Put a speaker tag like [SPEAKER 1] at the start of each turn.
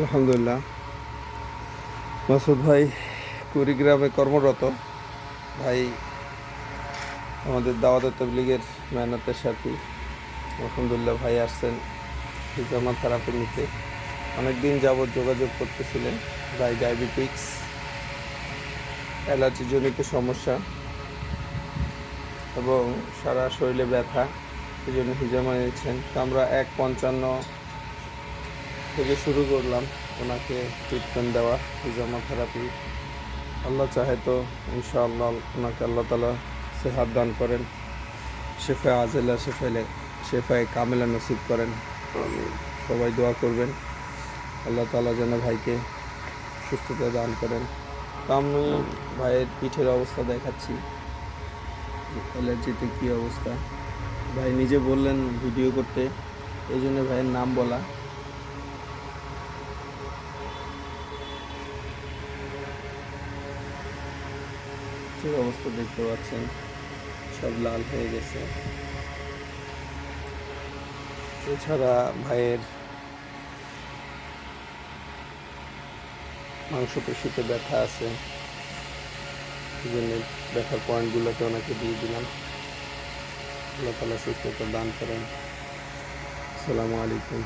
[SPEAKER 1] আলহামদুলিল্লাহ। মাসুদ ভাই কুড়িগ্রামে কর্মরত। ভাই আমাদের দাওয়াত তাবলীগের মেহনতের সাথী। আলহামদুলিল্লাহ ভাই আসছেন হিজামা থেরাপি নিতে। অনেক দিন যাবৎ যোগাযোগ করতেছিলেন। ভাই ডায়াবেটিক্স, অ্যালার্জিজনিত সমস্যা এবং সারা শরীরে ব্যথা, এই জন্য হিজামা নিয়েছেন। তো আমরা 1:55 থেকে শুরু করলাম ওনাকে ট্রিটমেন্ট দেওয়া, হিজামা থেরাপি। আল্লাহ চাহে তো ইনশাআল্লাহ ওনাকে আল্লাহ তালা সেহাত দান করেন, শেফা আজেলা শেফায় কামেলা নসিব করেন। সবাই দোয়া করবেন আল্লাহ তালা যেন ভাইকে সুস্থতা দান করেন। তো আমি ভাইয়ের পিঠের অবস্থা দেখাচ্ছি, অ্যালার্জিতে কী অবস্থা। ভাই নিজে বললেন ভিডিও করতে, এই জন্য ভাইয়ের নাম বলা। পিঠের অবস্থা দেখতে পাচ্ছেন, সব লাল হয়ে গেছে। এছাড়া ভাইয়ের মাংসপেশিতে ব্যথা আছে, এই জন্য ব্যথার পয়েন্টগুলোকে ওনাকে দিয়ে দিলাম। আল্লাহ তালা সুস্থতা দান করেন। আসসালামু আলাইকুম।